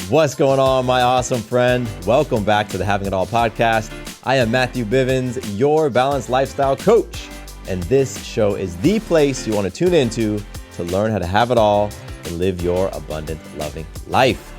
What's going on, my awesome friend? Welcome back to the Having It All podcast. I am Matthew Bivens, your balanced lifestyle coach. And this show is the place you want to tune into to learn how to have it all and live your abundant, loving life.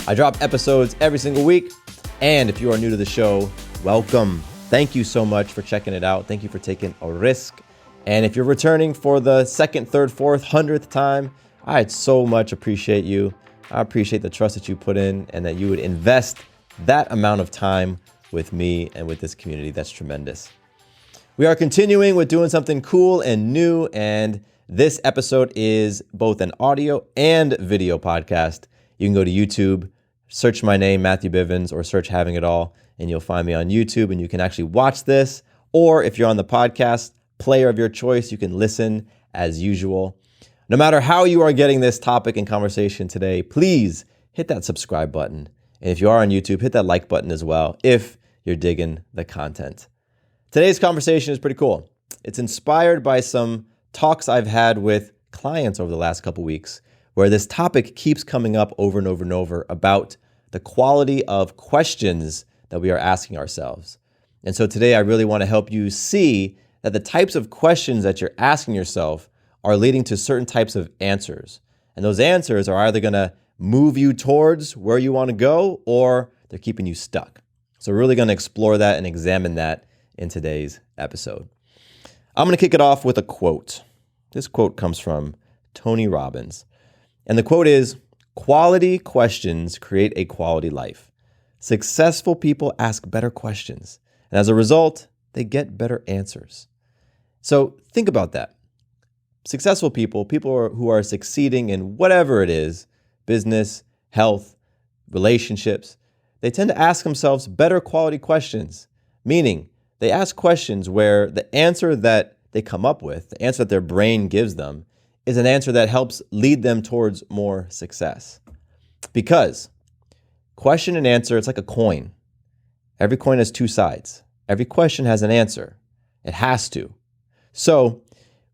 I drop episodes every single week. And if you are new to the show, welcome. Thank you so much for checking it out. Thank you for taking a risk. And if you're returning for the second, third, fourth, 100th time, I'd so much appreciate you. I appreciate the trust that you put in and that you would invest that amount of time with me and with this community. That's tremendous. We are continuing with doing something cool and new, and this episode is both an audio and video podcast. You can go to YouTube, search my name, Matthew Bivens, or search Having It All, and you'll find me on YouTube, and you can actually watch this. Or if you're on the podcast player of your choice, you can listen as usual. No matter how you are getting this topic and conversation today, please hit that subscribe button. And if you are on YouTube, hit that like button as well if you're digging the content. Today's conversation is pretty cool. It's inspired by some talks I've had with clients over the last couple weeks, where this topic keeps coming up over and over and over about the quality of questions that we are asking ourselves. And so today I really want to help you see that the types of questions that you're asking yourself are leading to certain types of answers. And those answers are either going to move you towards where you want to go, or they're keeping you stuck. So we're really going to explore that and examine that in today's episode. I'm going to kick it off with a quote. This quote comes from Tony Robbins. And the quote is, "Quality questions create a quality life. Successful people ask better questions. And as a result, they get better answers." So think about that. Successful people who are succeeding in whatever it is, business, health, relationships, they tend to ask themselves better quality questions, meaning they ask questions where the answer that they come up with, the answer that their brain gives them, is an answer that helps lead them towards more success. Because question and answer, it's like a coin. Every coin has two sides. Every question has an answer. It has to. So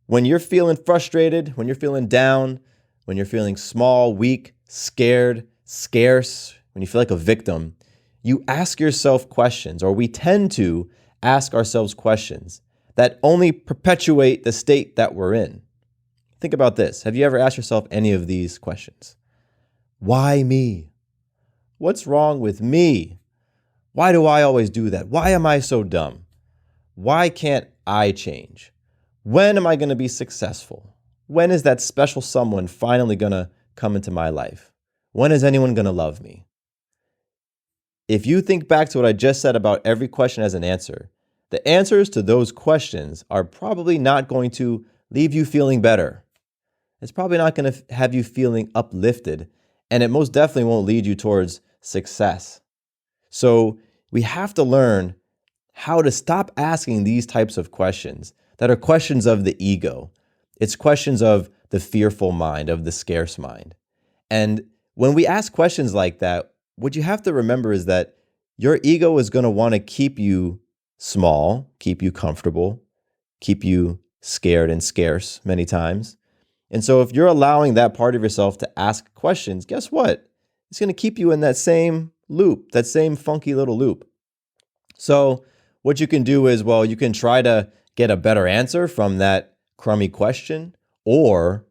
when you're feeling frustrated, when you're feeling down, when you're feeling small, weak, scared, scarce, when you feel like a victim, you ask yourself questions, or we tend to ask ourselves questions that only perpetuate the state that we're in. Think about this. Have you ever asked yourself any of these questions? Why me? What's wrong with me? Why do I always do that? Why am I so dumb? Why can't I change? When am I going to be successful? When is that special someone finally going to come into my life? When is anyone going to love me? If you think back to what I just said about every question as an answer, the answers to those questions are probably not going to leave you feeling better. It's probably not going to have you feeling uplifted, and it most definitely won't lead you towards success. So we have to learn how to stop asking these types of questions that are questions of the ego. It's questions of the fearful mind, of the scarce mind. And when we ask questions like that, what you have to remember is that your ego is going to want to keep you small, keep you comfortable, keep you scared and scarce many times. And so if you're allowing that part of yourself to ask questions, guess what? It's going to keep you in that same loop, that same funky little loop. So what you can do is, well, you can try to get a better answer from that crummy question, or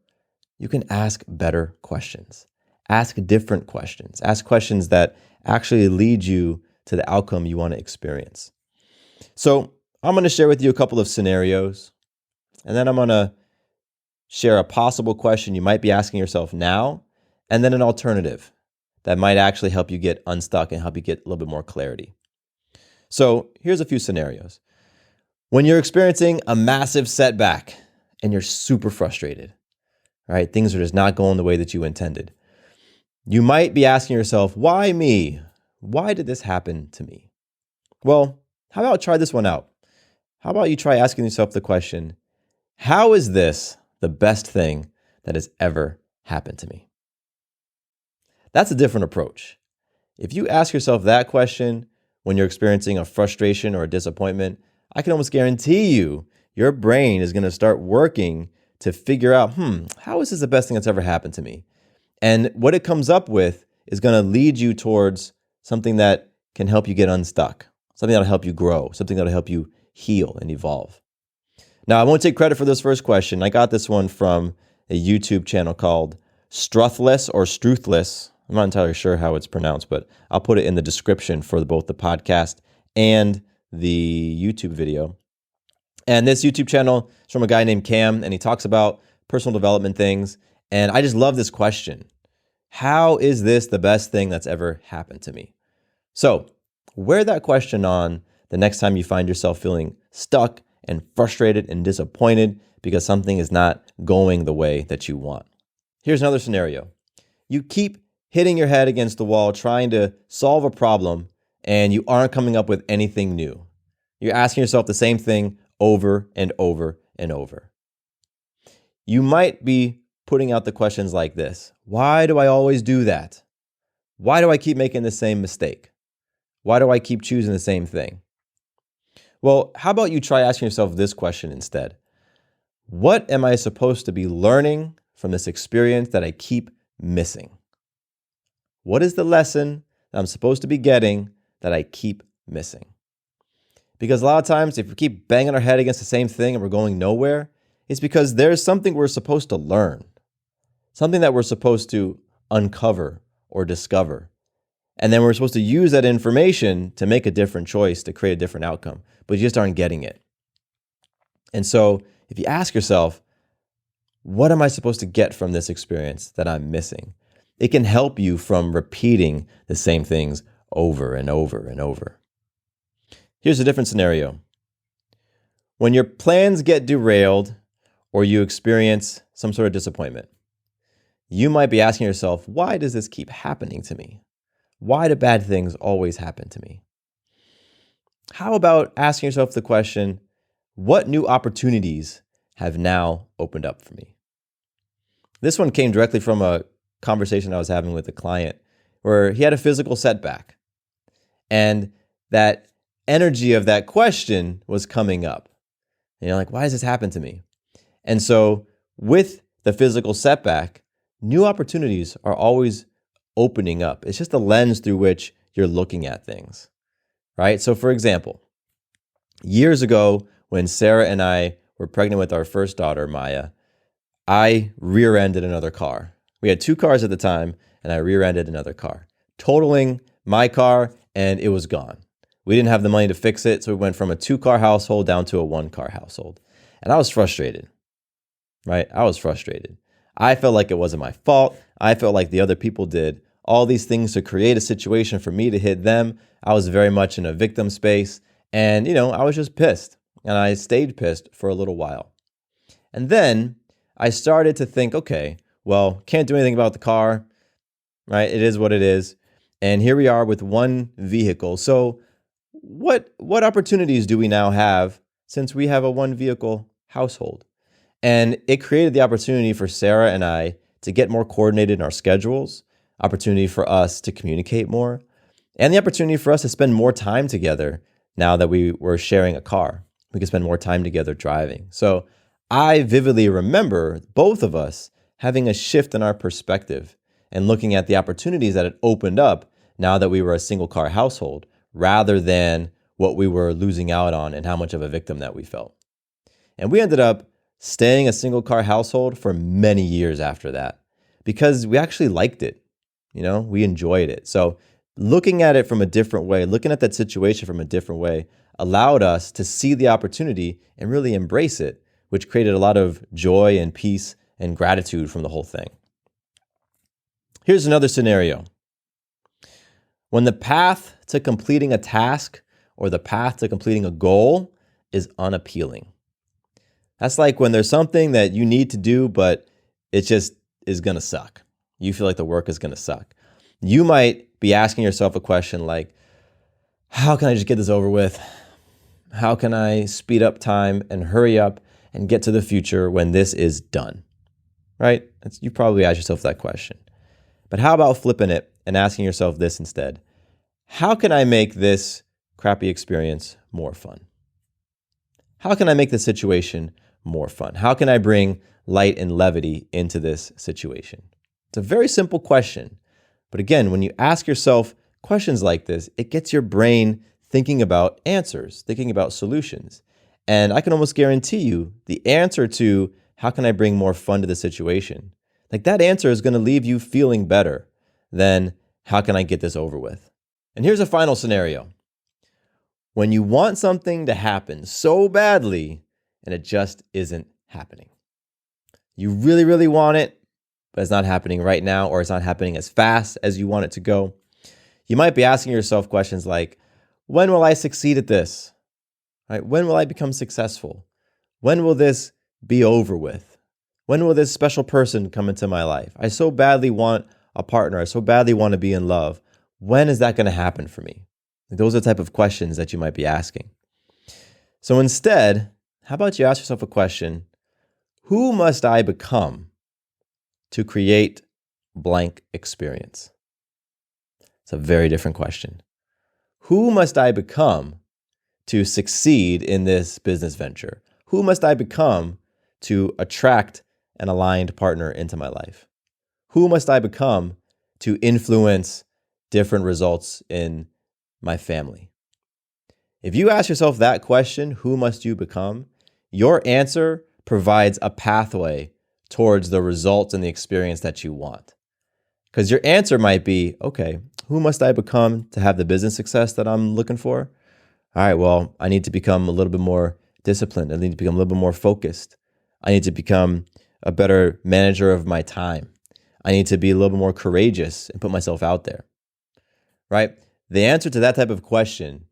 you can ask better questions. Ask different questions. Ask questions that actually lead you to the outcome you want to experience. So I'm going to share with you a couple of scenarios, and then I'm going to share a possible question you might be asking yourself now, and then an alternative that might actually help you get unstuck and help you get a little bit more clarity. So here's a few scenarios. When you're experiencing a massive setback and you're super frustrated, right? Things are just not going the way that you intended. You might be asking yourself, why me? Why did this happen to me? Well, how about try this one out? How about you try asking yourself the question, how is this the best thing that has ever happened to me? That's a different approach. If you ask yourself that question when you're experiencing a frustration or a disappointment, I can almost guarantee you your brain is going to start working to figure out, how is this the best thing that's ever happened to me? And what it comes up with is going to lead you towards something that can help you get unstuck, something that'll help you grow, something that'll help you heal and evolve. Now, I won't take credit for this first question. I got this one from a YouTube channel called Struthless or Struthless. I'm not entirely sure how it's pronounced, but I'll put it in the description for both the podcast and the YouTube video. And this YouTube channel is from a guy named Cam, and he talks about personal development things. And I just love this question. How is this the best thing that's ever happened to me? So wear that question on the next time you find yourself feeling stuck and frustrated and disappointed because something is not going the way that you want. Here's another scenario. You keep hitting your head against the wall trying to solve a problem and you aren't coming up with anything new. You're asking yourself the same thing over and over and over. You might be putting out the questions like this. Why do I always do that? Why do I keep making the same mistake? Why do I keep choosing the same thing? Well, how about you try asking yourself this question instead? What am I supposed to be learning from this experience that I keep missing? What is the lesson that I'm supposed to be getting that I keep missing? Because a lot of times, if we keep banging our head against the same thing and we're going nowhere, it's because there's something we're supposed to learn, something that we're supposed to uncover or discover. And then we're supposed to use that information to make a different choice, to create a different outcome, but you just aren't getting it. And so if you ask yourself, what am I supposed to get from this experience that I'm missing? It can help you from repeating the same things over and over and over. Here's a different scenario. When your plans get derailed or you experience some sort of disappointment, you might be asking yourself, why does this keep happening to me? Why do bad things always happen to me? How about asking yourself the question, what new opportunities have now opened up for me? This one came directly from a conversation I was having with a client where he had a physical setback. And that energy of that question was coming up. And you're like, why does this happen to me? And so with the physical setback, new opportunities are always opening up. It's just the lens through which you're looking at things, right? So for example, years ago when Sarah and I were pregnant with our first daughter, Maya, I rear-ended another car. We had 2 cars at the time, and I rear-ended another car, totaling my car, and it was gone. We didn't have the money to fix it, so we went from a 2-car household down to a 1-car household. And I was frustrated, right? I was frustrated. I felt like it wasn't my fault. I felt like the other people did all these things to create a situation for me to hit them. I was very much in a victim space. And, I was just pissed. And I stayed pissed for a little while. And then I started to think, okay, well, can't do anything about the car, right? It is what it is. And here we are with one vehicle. So what opportunities do we now have since we have a 1-vehicle household? And it created the opportunity for Sarah and I to get more coordinated in our schedules, opportunity for us to communicate more, and the opportunity for us to spend more time together now that we were sharing a car. We could spend more time together driving. So I vividly remember both of us having a shift in our perspective and looking at the opportunities that had opened up now that we were a single car household, rather than what we were losing out on and how much of a victim that we felt. And we ended up staying a single car household for many years after that because we actually liked it. We enjoyed it. So looking at it from a different way, looking at that situation from a different way allowed us to see the opportunity and really embrace it, which created a lot of joy and peace and gratitude from the whole thing. Here's another scenario. When the path to completing a task or the path to completing a goal is unappealing. That's like when there's something that you need to do, but it just is going to suck. You feel like the work is going to suck. You might be asking yourself a question like, how can I just get this over with? How can I speed up time and hurry up and get to the future when this is done? Right? You probably ask yourself that question. But how about flipping it and asking yourself this instead? How can I make this crappy experience more fun? How can I make the situation more fun? How can I bring light and levity into this situation? It's a very simple question, But again, when you ask yourself questions like this, it gets your brain thinking about answers, thinking about solutions. And I can almost guarantee you the answer to how can I bring more fun to the situation? Like that answer is going to leave you feeling better than how can I get this over with? And here's a final scenario. When you want something to happen so badly and it just isn't happening. You really, really want it, but it's not happening right now, or it's not happening as fast as you want it to go. You might be asking yourself questions like, when will I succeed at this? Right? When will I become successful? When will this be over with? When will this special person come into my life? I so badly want a partner. I so badly want to be in love. When is that going to happen for me? Those are the type of questions that you might be asking. So instead, how about you ask yourself a question, who must I become to create blank experience? It's a very different question. Who must I become to succeed in this business venture? Who must I become to attract an aligned partner into my life? Who must I become to influence different results in my family? If you ask yourself that question, who must you become? Your answer provides a pathway towards the results and the experience that you want. Because your answer might be, okay, who must I become to have the business success that I'm looking for? All right, well, I need to become a little bit more disciplined. I need to become a little bit more focused. I need to become a better manager of my time. I need to be a little bit more courageous and put myself out there, right? The answer to that type of question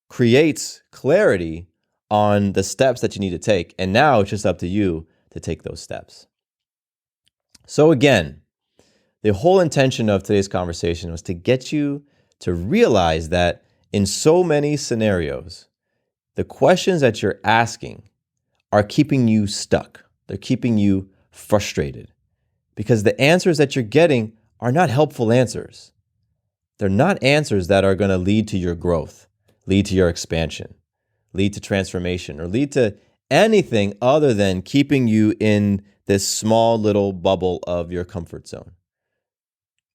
creates clarity on the steps that you need to take. And now it's just up to you to take those steps. So again, the whole intention of today's conversation was to get you to realize that in so many scenarios, the questions that you're asking are keeping you stuck. They're keeping you frustrated because the answers that you're getting are not helpful answers. They're not answers that are going to lead to your growth, lead to your expansion, lead to transformation, or lead to anything other than keeping you in this small little bubble of your comfort zone.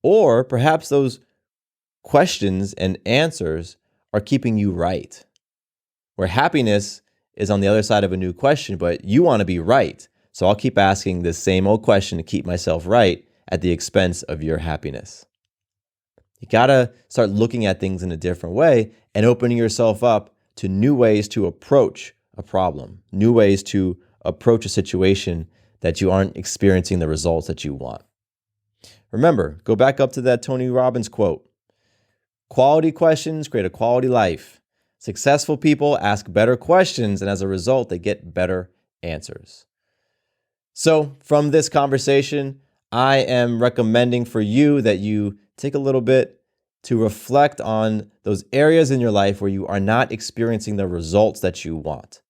Or perhaps those questions and answers are keeping you right, where happiness is on the other side of a new question, but you want to be right. So I'll keep asking this same old question to keep myself right at the expense of your happiness. You got to start looking at things in a different way and opening yourself up to new ways to approach a problem, new ways to approach a situation that you aren't experiencing the results that you want. Remember, go back up to that Tony Robbins quote. Quality questions create a quality life. Successful people ask better questions, and as a result, they get better answers. So from this conversation, I am recommending for you that you take a little bit to reflect on those areas in your life where you are not experiencing the results that you want.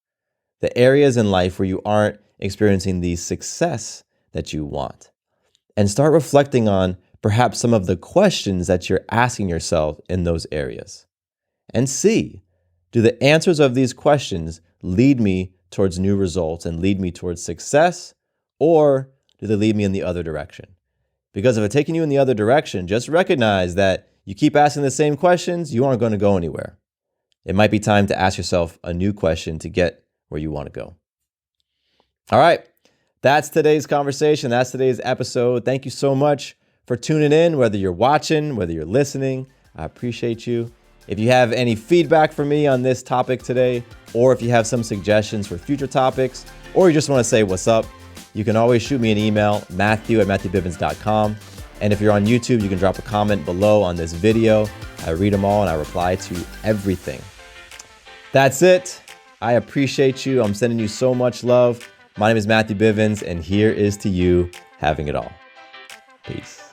The areas in life where you aren't experiencing the success that you want. And start reflecting on perhaps some of the questions that you're asking yourself in those areas. And see, do the answers of these questions lead me towards new results and lead me towards success, or do they lead me in the other direction? Because if it's taking you in the other direction, just recognize that you keep asking the same questions, you aren't going to go anywhere. It might be time to ask yourself a new question to get where you want to go. All right, that's today's conversation. That's today's episode. Thank you so much for tuning in, whether you're watching, whether you're listening. I appreciate you. If you have any feedback for me on this topic today, or if you have some suggestions for future topics, or you just want to say what's up, you can always shoot me an email, matthew@matthewbivens.com. And if you're on YouTube, you can drop a comment below on this video. I read them all and I reply to everything. That's it. I appreciate you. I'm sending you so much love. My name is Matthew Bivens, and here is to you having it all. Peace.